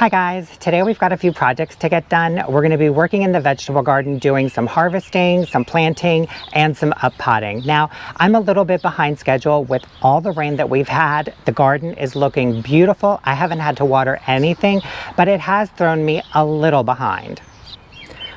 Hi guys, today we've got a few projects to get done. We're going to be working in the vegetable garden doing some harvesting, some planting, and some uppotting. Now, I'm a little bit behind schedule with all the rain that we've had. The garden is looking beautiful. I haven't had to water anything, but it has thrown me a little behind.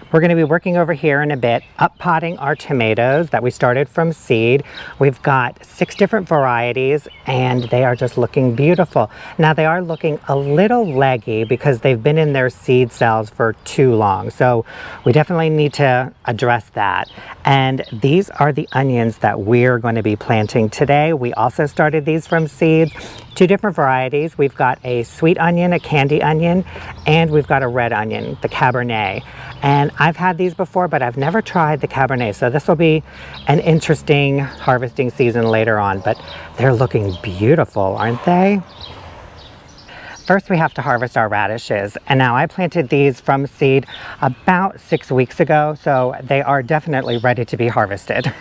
We're going to be working over here in a bit, uppotting our tomatoes that we started from seed. We've got 6 different varieties and they are just looking beautiful. Now they are looking a little leggy because they've been in their seed cells for too long. So we definitely need to address that. And these are the onions that we're going to be planting today. We also started these from seeds. 2 different varieties. We've got a sweet onion, a candy onion, and we've got a red onion, the Cabernet. And I've had these before, but I've never tried the Cabernet. So this will be an interesting harvesting season later on, but they're looking beautiful, aren't they? First, we have to harvest our radishes. And now I planted these from seed about 6 weeks ago, so they are definitely ready to be harvested.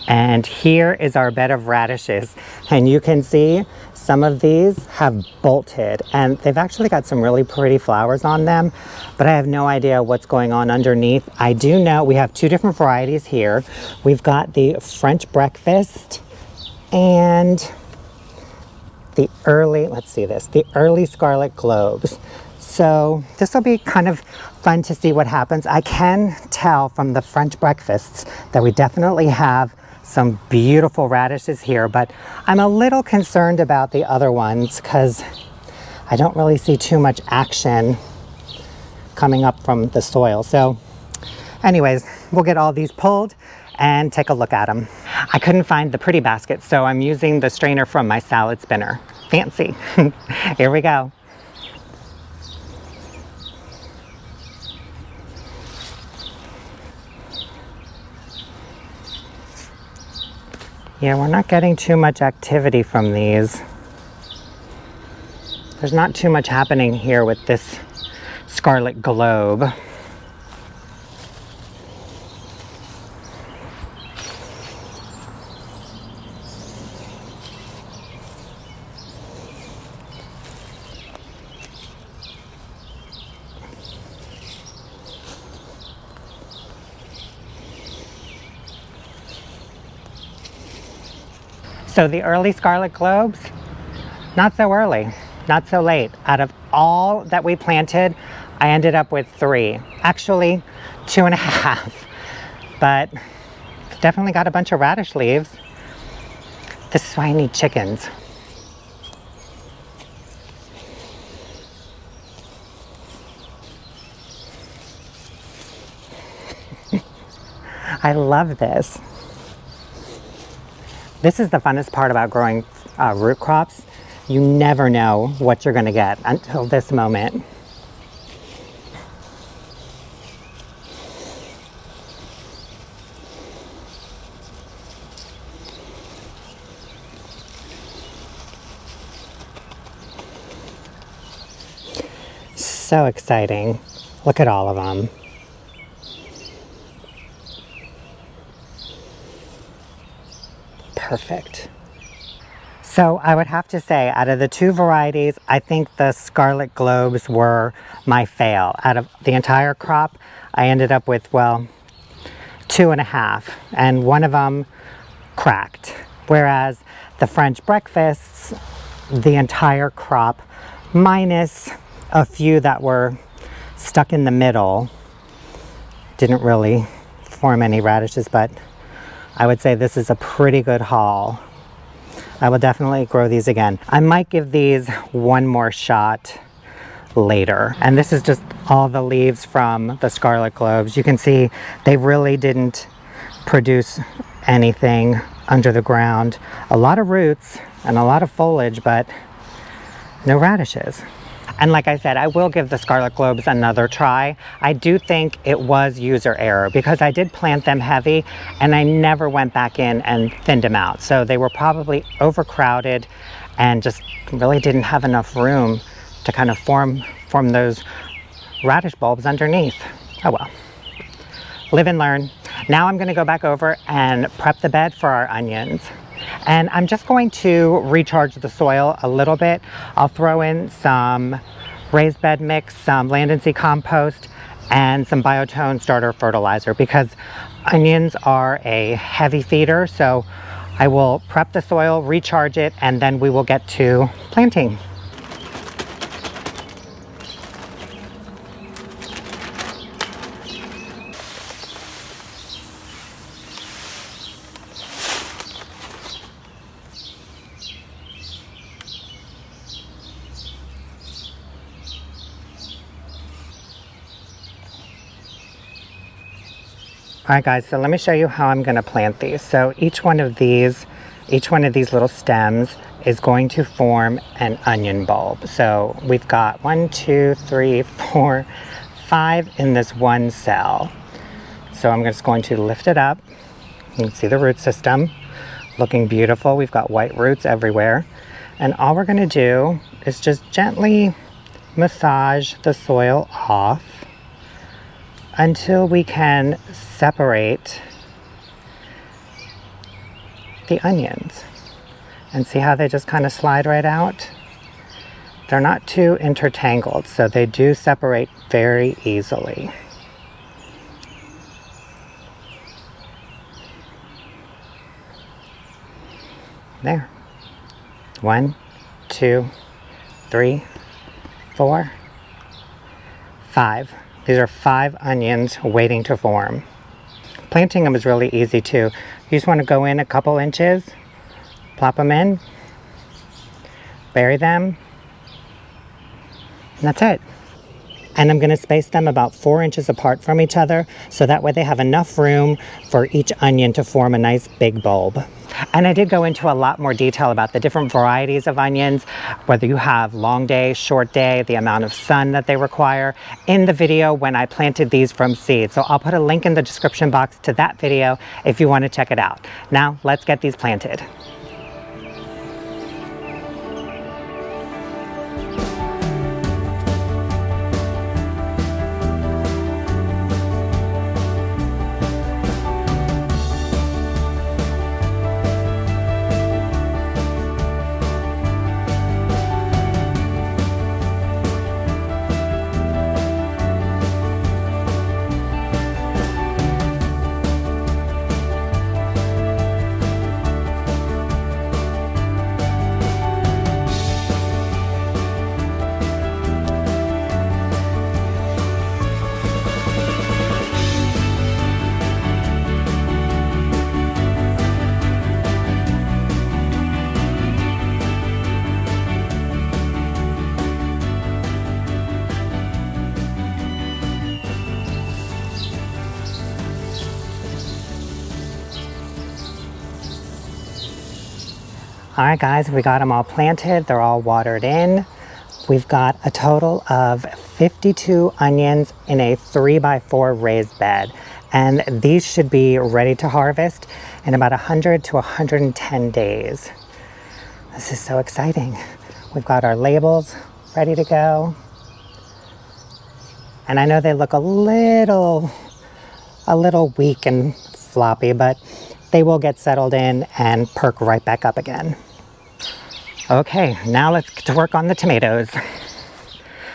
And here is our bed of radishes. And you can see some of these have bolted and they've actually got some really pretty flowers on them, but I have no idea what's going on underneath. I do know we have 2 different varieties here. We've got the French breakfast and the early, the early scarlet globes. So this will be kind of fun to see what happens. I can tell from the French breakfasts that we definitely have some beautiful radishes here, but I'm a little concerned about the other ones because I don't really see too much action coming up from the soil. So anyways, we'll get all these pulled and take a look at them. I couldn't find the pretty basket, so I'm using the strainer from my salad spinner. Fancy. Here we go. Yeah, we're not getting too much activity from these. There's not too much happening here with this scarlet globe. So the early scarlet globes, not so early, not so late. Out of all that we planted, I ended up with 3. Actually, 2.5. But definitely got a bunch of radish leaves. This is why I need chickens. I love this. This is the funnest part about growing root crops. You never know what you're gonna get until this moment. So exciting. Look at all of them. Perfect. So I would have to say, out of the 2 varieties, I think the scarlet globes were my fail. Out of the entire crop, I ended up with, well, 2.5, and one of them cracked. Whereas the French breakfasts, the entire crop, minus a few that were stuck in the middle, didn't really form any radishes, but I would say this is a pretty good haul. I will definitely grow these again. I might give these one more shot later. And this is just all the leaves from the scarlet globes. You can see they really didn't produce anything under the ground. A lot of roots and a lot of foliage, but no radishes. And like I said, I will give the scarlet globes another try. I do think it was user error because I did plant them heavy and I never went back in and thinned them out. So they were probably overcrowded and just really didn't have enough room to kind of form those radish bulbs underneath. Oh well, live and learn. Now I'm gonna go back over and prep the bed for our onions. And I'm just going to recharge the soil a little bit. I'll throw in some raised bed mix, some land and sea compost, and some biotone starter fertilizer, because onions are a heavy feeder. So I will prep the soil, recharge it, and then we will get to planting. Alright guys, so let me show you how I'm going to plant these. So each one of these little stems is going to form an onion bulb. So we've got 1, 2, 3, 4, 5 in this one cell. So I'm just going to lift it up. You can see the root system looking beautiful. We've got white roots everywhere. And all we're going to do is just gently massage the soil off until we can separate the onions. And see how they just kind of slide right out? They're not too intertangled, so they do separate very easily. There. 1, 2, 3, 4, 5. These are 5 onions waiting to form. Planting them is really easy too. You just want to go in a couple inches, plop them in, bury them, and that's it. And I'm going to space them about 4 inches apart from each other, so that way they have enough room for each onion to form a nice big bulb. And I did go into a lot more detail about the different varieties of onions, whether you have long day, short day, the amount of sun that they require, in the video when I planted these from seed. So I'll put a link in the description box to that video if you want to check it out. Now let's get these planted. Alright guys, we got them all planted. They're all watered in. We've got a total of 52 onions in a 3x4 raised bed. And these should be ready to harvest in about 100 to 110 days. This is so exciting. We've got our labels ready to go. And I know they look a little weak and floppy, but they will get settled in and perk right back up again. Okay, now let's get to work on the tomatoes.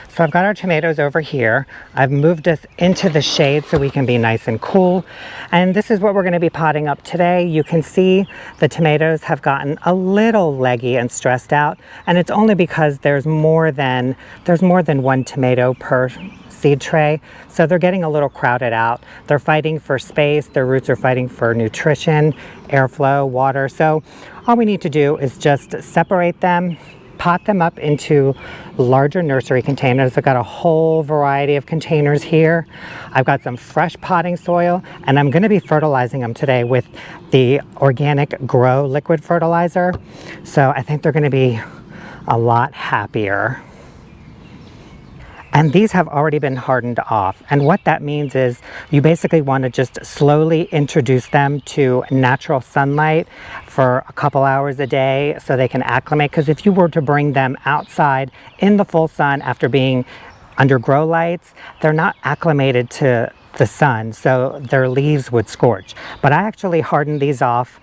So I've got our tomatoes over here. I've moved us into the shade so we can be nice and cool. And this is what we're going to be potting up today. You can see the tomatoes have gotten a little leggy and stressed out. And it's only because there's more than one tomato per seed tray. So they're getting a little crowded out. They're fighting for space. Their roots are fighting for nutrition, airflow, water. So all we need to do is just separate them, pot them up into larger nursery containers. I've got a whole variety of containers here. I've got some fresh potting soil, and I'm going to be fertilizing them today with the organic Grow liquid fertilizer. So I think they're going to be a lot happier. And these have already been hardened off. And what that means is you basically want to just slowly introduce them to natural sunlight for a couple hours a day so they can acclimate. Because if you were to bring them outside in the full sun after being under grow lights, they're not acclimated to the sun, so their leaves would scorch. But I actually hardened these off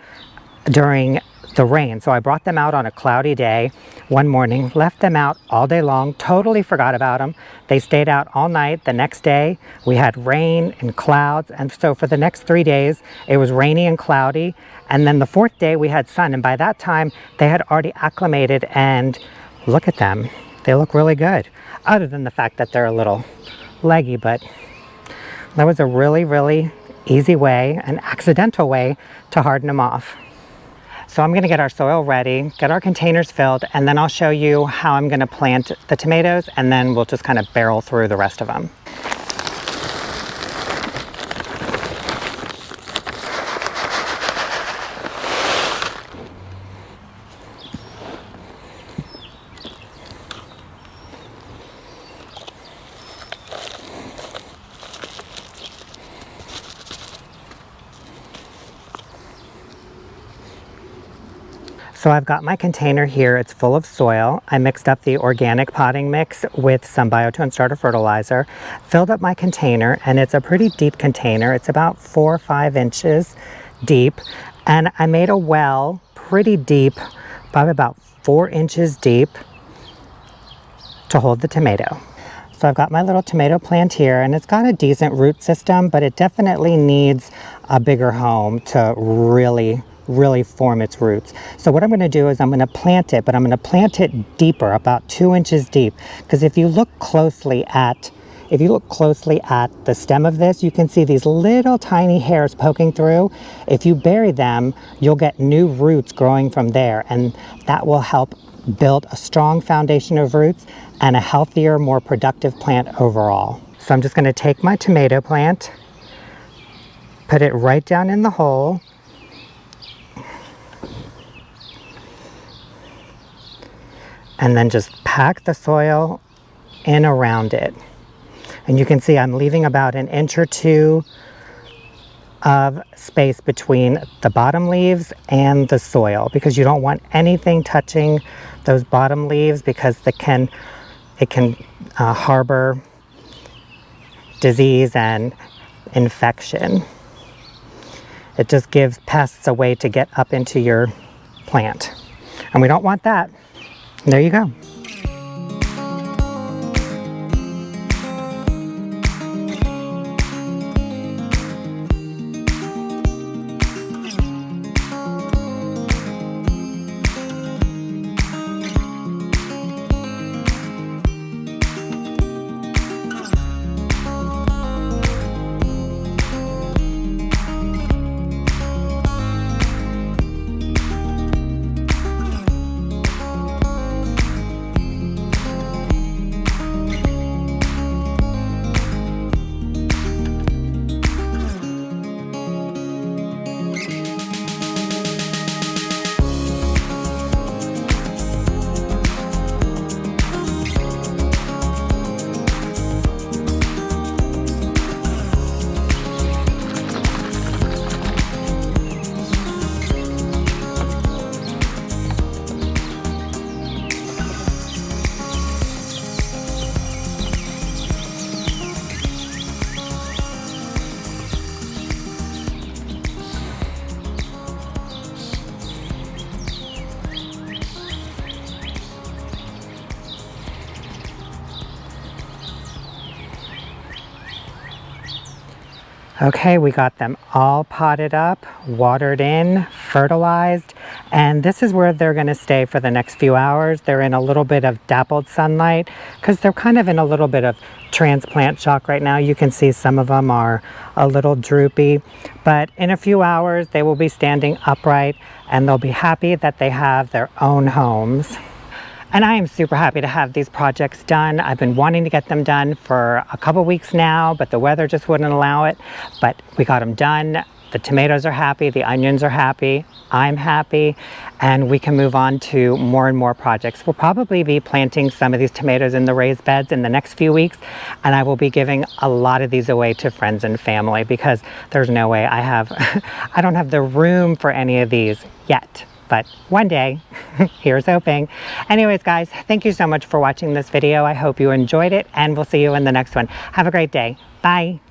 during the rain. So I brought them out on a cloudy day one morning, left them out all day long, totally forgot about them. They stayed out all night. The next day we had rain and clouds, and so for the next 3 days it was rainy and cloudy, and then the fourth day we had sun, and by that time they had already acclimated, and look at them. They look really good, other than the fact that they're a little leggy, but that was a really easy way, an accidental way to harden them off. So I'm going to get our soil ready, get our containers filled, and then I'll show you how I'm going to plant the tomatoes, and then we'll just kind of barrel through the rest of them. So I've got my container here. It's full of soil. I mixed up the organic potting mix with some Biotone starter fertilizer, filled up my container, and it's a pretty deep container. It's about 4 or 5 inches deep, and I made a well pretty deep, probably about 4 inches deep, to hold the tomato. So I've got my little tomato plant here, and it's got a decent root system, but it definitely needs a bigger home to really form its roots. So what I'm going to do is I'm going to plant it, but I'm going to plant it deeper, about 2 inches deep, because if you look closely at the stem of this, you can see these little tiny hairs poking through. If you bury them, you'll get new roots growing from there, and that will help build a strong foundation of roots and a healthier, more productive plant overall. So I'm just going to take my tomato plant, put it right down in the hole, and then just pack the soil in around it. And you can see I'm leaving about 1 inch or 2 of space between the bottom leaves and the soil, because you don't want anything touching those bottom leaves, because it can harbor disease and infection. It just gives pests a way to get up into your plant, and we don't want that. There you go. Okay, we got them all potted up, watered in, fertilized, and this is where they're going to stay for the next few hours. They're in a little bit of dappled sunlight because they're kind of in a little bit of transplant shock right now. You can see some of them are a little droopy, but in a few hours they will be standing upright and they'll be happy that they have their own homes. And I am super happy to have these projects done. I've been wanting to get them done for a couple weeks now, but the weather just wouldn't allow it. But we got them done. The tomatoes are happy, the onions are happy, I'm happy, and we can move on to more and more projects. We'll probably be planting some of these tomatoes in the raised beds in the next few weeks, and I will be giving a lot of these away to friends and family because there's no way I don't have the room for any of these yet. But one day, here's hoping. Anyways, guys, thank you so much for watching this video. I hope you enjoyed it, and we'll see you in the next one. Have a great day. Bye.